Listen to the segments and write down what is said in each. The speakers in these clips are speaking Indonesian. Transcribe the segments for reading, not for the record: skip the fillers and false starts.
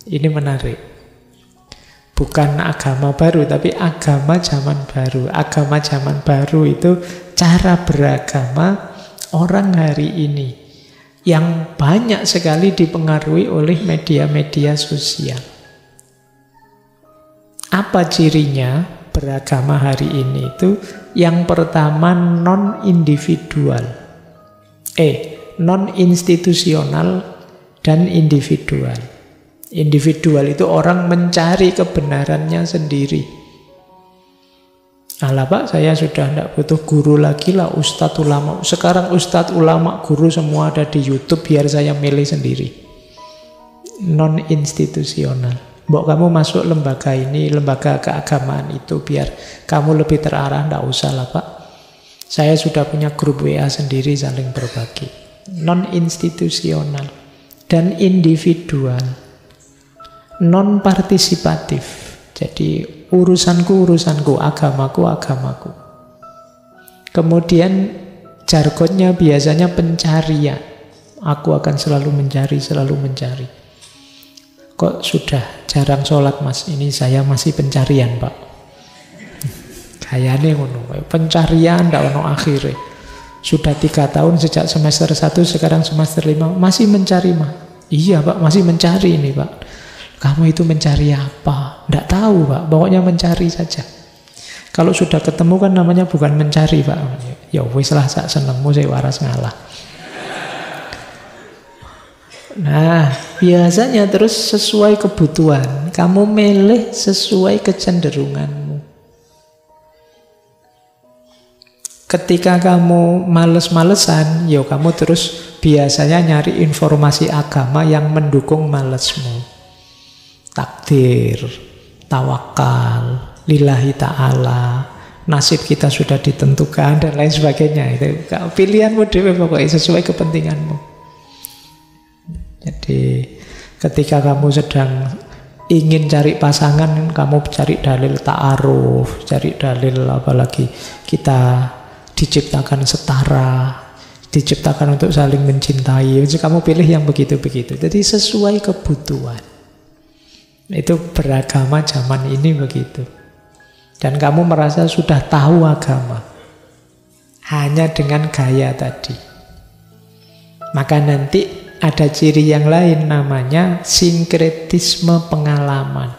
Ini menarik. Bukan agama baru, tapi agama zaman baru. Agama zaman baru itu cara beragama orang hari ini yang banyak sekali dipengaruhi oleh media-media sosial. Apa cirinya beragama hari ini itu? Yang pertama non-individual. Non-institusional dan individual. Individual itu orang mencari kebenarannya sendiri. Alah Pak, saya sudah tidak butuh guru lagi lah, ustadz ulama. Sekarang ustadz ulama guru semua ada di YouTube, biar saya milih sendiri. Non-institusional. Mbok kamu masuk lembaga ini, lembaga keagamaan itu, biar kamu lebih terarah, tidak usah lah Pak. Saya sudah punya grup WA sendiri, saling berbagi. Non-institusional dan individual. Non-partisipatif. Jadi urusanku, agamaku. Kemudian jargonnya biasanya pencarian. Aku akan selalu mencari. Kok sudah jarang sholat Mas? Ini saya masih pencarian Pak. Kayaknya ngono. Pencarian ndak ono akhirnya. Sudah 3 tahun sejak semester 1, sekarang semester 5. Masih mencari Mas? Iya Pak, masih mencari ini Pak. Kamu itu mencari apa? Nggak tahu Pak, pokoknya mencari saja. Kalau sudah ketemu kan namanya bukan mencari Pak. Ya wis lah, sak senengmu saya waras ngalah. Nah, biasanya terus sesuai kebutuhan. Kamu milih sesuai kecenderunganmu. Ketika kamu males-malesan, ya kamu terus biasanya nyari informasi agama yang mendukung malesmu. Takdir, tawakal, lillahi ta'ala, nasib kita sudah ditentukan, dan lain sebagainya. Itu pilihanmu dewe pokoknya sesuai kepentinganmu. Jadi ketika kamu sedang ingin cari pasangan, kamu cari dalil ta'aruf, cari dalil apalagi kita diciptakan setara, diciptakan untuk saling mencintai. Jadi kamu pilih yang begitu-begitu. Jadi sesuai kebutuhan. Itu beragama zaman ini begitu. Dan kamu merasa sudah tahu agama hanya dengan gaya tadi. Maka nanti ada ciri yang lain, namanya sinkretisme pengalaman.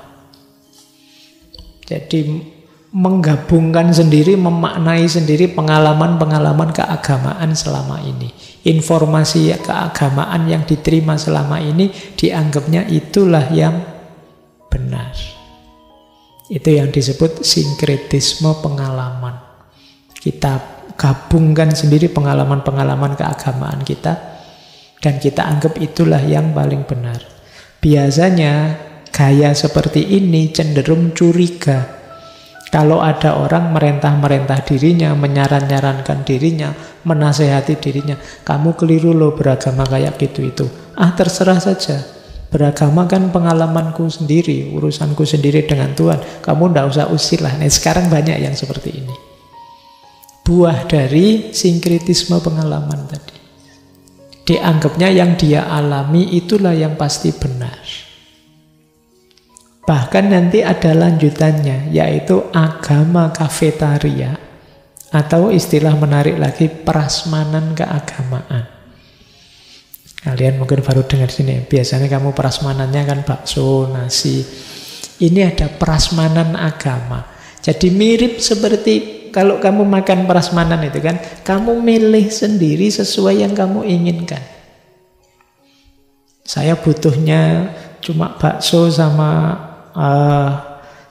Jadi menggabungkan sendiri, memaknai sendiri pengalaman-pengalaman keagamaan selama ini. Informasi keagamaan yang diterima selama ini dianggapnya itulah yang benar. Itu yang disebut sinkretisme pengalaman. Kita gabungkan sendiri pengalaman-pengalaman keagamaan kita, dan kita anggap itulah yang paling benar. Biasanya gaya seperti ini cenderung curiga. Kalau ada orang merentah-merentah dirinya, menyaran-nyarankan dirinya, menasehati dirinya, kamu keliru loh beragama kayak gitu itu. Terserah saja. Beragama kan pengalamanku sendiri, urusanku sendiri dengan Tuhan. Kamu ndak usah usir lah. Nah, sekarang banyak yang seperti ini. Buah dari sinkretisme pengalaman tadi. Dianggapnya yang dia alami itulah yang pasti benar. Bahkan nanti ada lanjutannya, yaitu agama kafetaria, atau istilah menarik lagi, prasmanan keagamaan. Kalian mungkin baru dengar sini. Biasanya kamu prasmanannya kan bakso, nasi. Ini ada prasmanan agama. Jadi mirip seperti kalau kamu makan prasmanan itu kan, kamu milih sendiri sesuai yang kamu inginkan. Saya butuhnya cuma bakso sama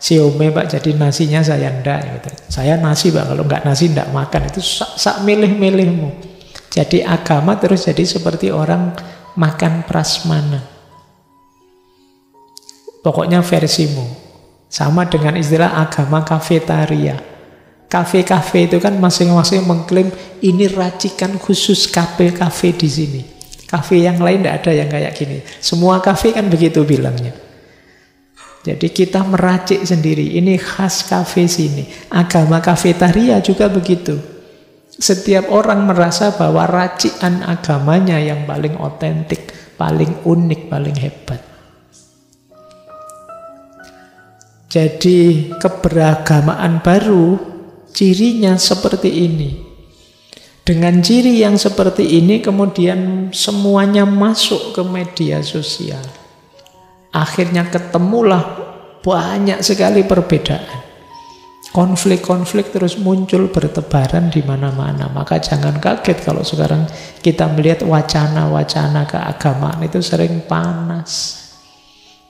siomay Pak, jadi nasinya saya ndak gitu. Saya nasi Pak, kalau nggak nasi ndak makan. Itu sak milih-milihmu. Jadi agama terus jadi seperti orang makan prasmanan. Pokoknya versimu. Sama dengan istilah agama kafetaria. Kafe-kafe itu kan masing-masing mengklaim ini racikan khusus kafe di sini. Kafe yang lain tidak ada yang kayak gini. Semua kafe kan begitu bilangnya. Jadi kita meracik sendiri. Ini khas kafe sini. Agama kafetaria juga begitu. Setiap orang merasa bahwa racikan agamanya yang paling otentik, paling unik, paling hebat. Jadi keberagamaan baru cirinya seperti ini. Dengan ciri yang seperti ini kemudian semuanya masuk ke media sosial. Akhirnya ketemulah banyak sekali perbedaan. Konflik-konflik terus muncul bertebaran di mana-mana. Maka jangan kaget kalau sekarang kita melihat wacana-wacana keagamaan itu sering panas.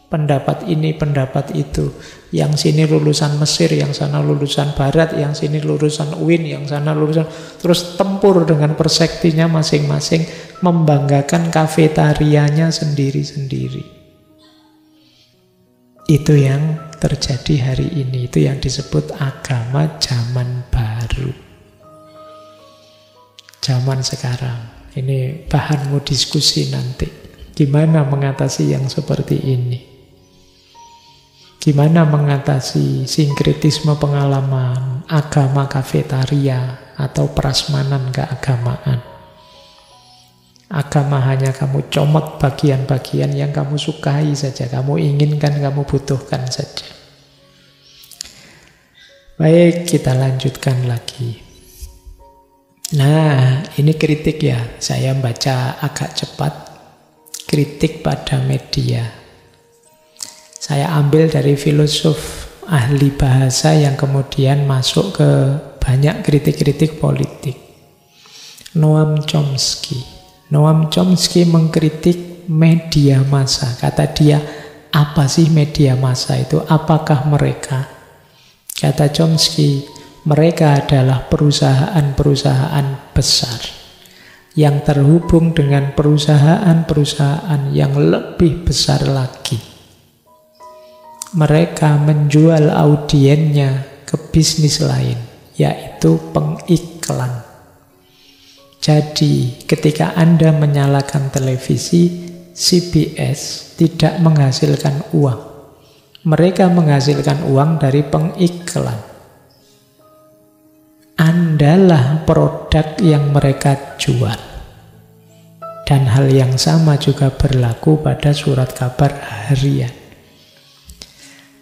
Pendapat ini, pendapat itu. Yang sini lulusan Mesir, yang sana lulusan Barat, yang sini lulusan UIN, yang sana lulusan... Terus tempur dengan persektinya masing-masing, membanggakan kafetarianya sendiri-sendiri. Itu yang terjadi hari ini. Itu yang disebut agama zaman baru. Zaman sekarang. Ini bahanmu diskusi nanti. Gimana mengatasi yang seperti ini? Gimana mengatasi sinkretisme pengalaman, agama kafetaria, atau prasmanan keagamaan? Agama hanya kamu comot bagian-bagian yang kamu sukai saja, kamu inginkan, kamu butuhkan saja. Baik, kita lanjutkan lagi. Nah, ini kritik ya. Saya baca agak cepat. Kritik pada media. Saya ambil dari filosof ahli bahasa yang kemudian masuk ke banyak kritik-kritik politik. Noam Chomsky. Noam Chomsky mengkritik media massa. Kata dia, apa sih media massa itu? Apakah mereka? Kata Chomsky, mereka adalah perusahaan-perusahaan besar yang terhubung dengan perusahaan-perusahaan yang lebih besar lagi. Mereka menjual audiennya ke bisnis lain, yaitu pengiklan. Jadi, ketika Anda menyalakan televisi, CBS tidak menghasilkan uang. Mereka menghasilkan uang dari pengiklan. Andalah produk yang mereka jual. Dan hal yang sama juga berlaku pada surat kabar harian.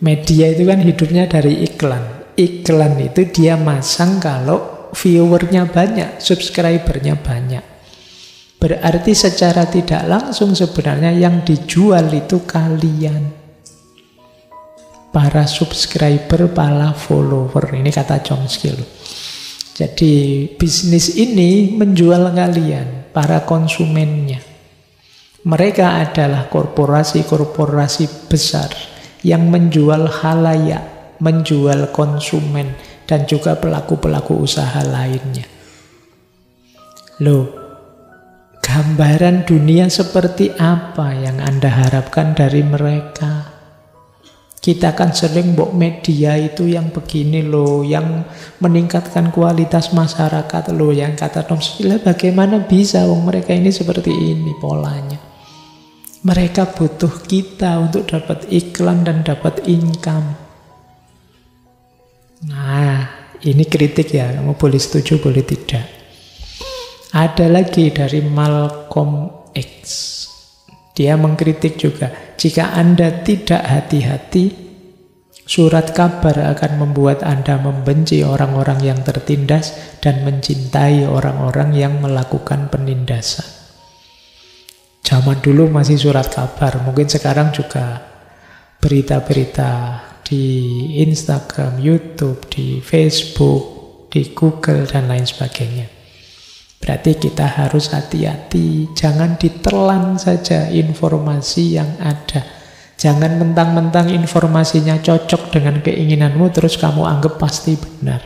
Media itu kan hidupnya dari iklan. Iklan itu dia masang kalau viewernya banyak, subscribernya banyak. Berarti secara tidak langsung sebenarnya yang dijual itu kalian. Para subscriber, para follower. Ini kata Chomsky loh. Jadi bisnis ini menjual kalian, para konsumennya. Mereka adalah korporasi-korporasi besar yang menjual khalayak, menjual konsumen, dan juga pelaku-pelaku usaha lainnya. Loh, gambaran dunia seperti apa yang Anda harapkan dari mereka? Kita kan sering media itu yang begini loh, yang meningkatkan kualitas masyarakat loh, yang kata Chomsky, bagaimana bisa mereka ini seperti ini polanya? Mereka butuh kita untuk dapat iklan dan dapat income. Nah, ini kritik ya, kamu boleh setuju, boleh tidak. Ada lagi dari Malcolm X. Dia mengkritik juga, jika Anda tidak hati-hati, surat kabar akan membuat Anda membenci orang-orang yang tertindas dan mencintai orang-orang yang melakukan penindasan. Zaman dulu masih surat kabar, mungkin sekarang juga berita-berita di Instagram, YouTube, di Facebook, di Google, dan lain sebagainya. Berarti kita harus hati-hati, jangan ditelan saja informasi yang ada. Jangan mentang-mentang informasinya cocok dengan keinginanmu, terus kamu anggap pasti benar.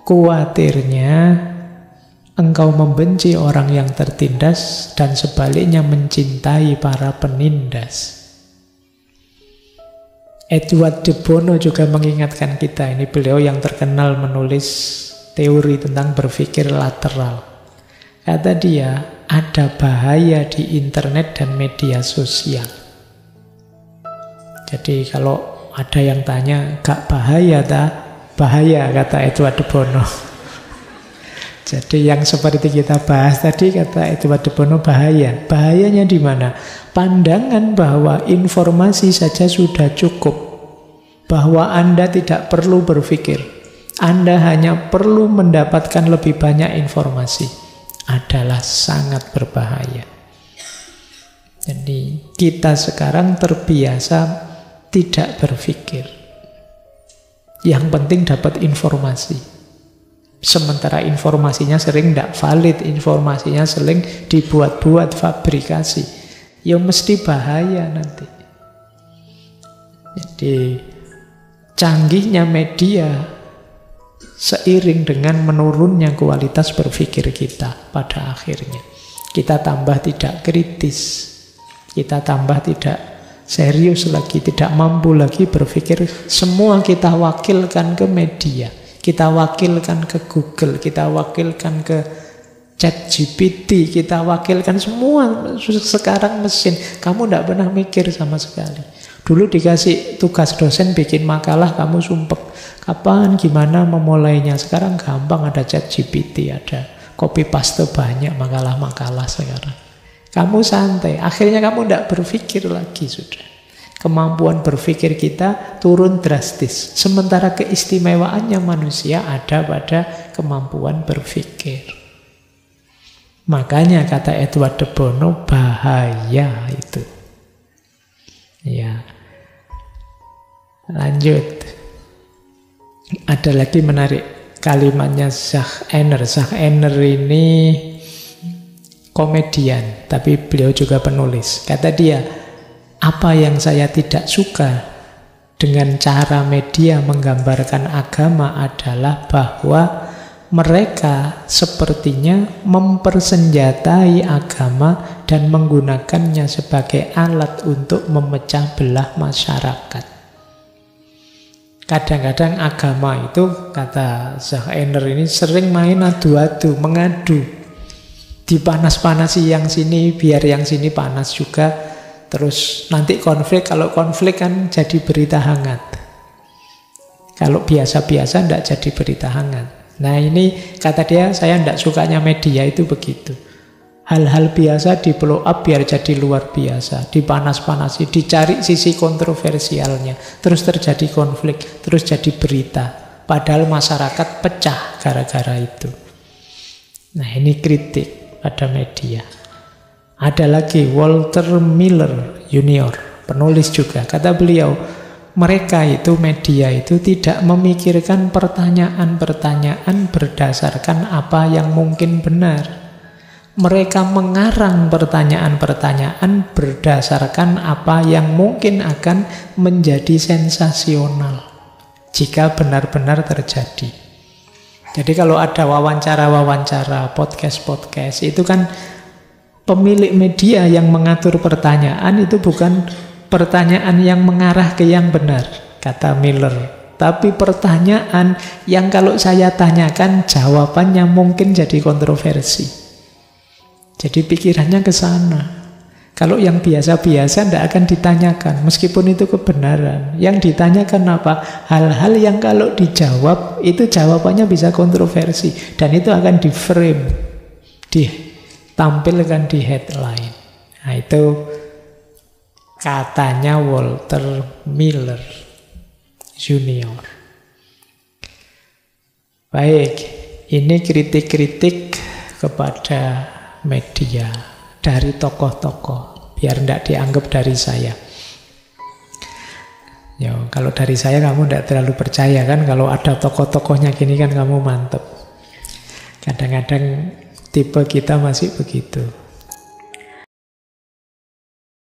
Kuatirnya engkau membenci orang yang tertindas dan sebaliknya mencintai para penindas. Edward de Bono juga mengingatkan kita, ini beliau yang terkenal menulis teori tentang berpikir lateral. Kata dia, ada bahaya di internet dan media sosial. Jadi kalau ada yang tanya, gak bahaya tak? Bahaya, kata Edward de Bono. Jadi yang seperti kita bahas tadi, kata Edward de Bono, bahaya. Bahayanya di mana? Pandangan bahwa informasi saja sudah cukup bahwa Anda tidak perlu berpikir, Anda hanya perlu mendapatkan lebih banyak informasi, adalah sangat berbahaya. Jadi kita sekarang terbiasa tidak berpikir. Yang penting dapat informasi. Sementara informasinya sering tidak valid, informasinya sering dibuat-buat, fabrikasi. Ya mesti bahaya nanti. Jadi canggihnya media seiring dengan menurunnya kualitas berpikir kita pada akhirnya. Kita tambah tidak kritis. Kita tambah tidak serius lagi, tidak mampu lagi berpikir. Semua kita wakilkan ke media. Kita wakilkan ke Google, kita wakilkan ke ChatGPT, kita wakilkan semua sekarang mesin. Kamu tidak pernah mikir sama sekali. Dulu dikasih tugas dosen bikin makalah, kamu sumpek. Kapan, gimana memulainya? Sekarang gampang, ada ChatGPT, ada copy paste banyak makalah-makalah sekarang. Kamu santai, akhirnya kamu tidak berpikir lagi sudah. Kemampuan berpikir kita turun drastis. Sementara keistimewaannya manusia ada pada kemampuan berpikir. Makanya kata Edward de Bono, bahaya itu. Ya. Lanjut. Ada lagi menarik kalimatnya Zach Enner. Zach Enner ini komedian, tapi beliau juga penulis. Kata dia, apa yang saya tidak suka dengan cara media menggambarkan agama adalah bahwa mereka sepertinya mempersenjatai agama dan menggunakannya sebagai alat untuk memecah belah masyarakat. Kadang-kadang agama itu, kata Zach Enner ini, sering main adu-adu, mengadu. Dipanas-panasi yang sini, biar yang sini panas juga. Terus nanti konflik, kalau konflik kan jadi berita hangat. Kalau biasa-biasa tidak jadi berita hangat. Nah ini kata dia, saya tidak sukanya media itu begitu. Hal-hal biasa di blow up biar jadi luar biasa. Dipanas-panasi, dicari sisi kontroversialnya. Terus terjadi konflik, terus jadi berita. Padahal masyarakat pecah gara-gara itu. Nah ini kritik pada media. Ada lagi Walter Miller Junior, penulis juga. Kata beliau, mereka itu, media itu tidak memikirkan pertanyaan-pertanyaan berdasarkan apa yang mungkin benar. Mereka mengarang pertanyaan-pertanyaan berdasarkan apa yang mungkin akan menjadi sensasional jika benar-benar terjadi. Jadi kalau ada wawancara-wawancara, podcast-podcast, itu kan pemilik media yang mengatur pertanyaan, itu bukan pertanyaan yang mengarah ke yang benar, kata Miller. Tapi pertanyaan yang kalau saya tanyakan, jawabannya mungkin jadi kontroversi. Jadi pikirannya ke sana. Kalau yang biasa-biasa tidak akan ditanyakan, meskipun itu kebenaran. Yang ditanyakan apa? Hal-hal yang kalau dijawab, itu jawabannya bisa kontroversi. Dan itu akan di-frame, ditampilkan di headline. Nah itu katanya Walter Miller Junior. Baik, ini kritik-kritik kepada media dari tokoh-tokoh, biar tidak dianggap dari saya. Ya, kalau dari saya kamu tidak terlalu percaya kan, kalau ada tokoh-tokohnya gini kan kamu mantep. Kadang-kadang tipe kita masih begitu.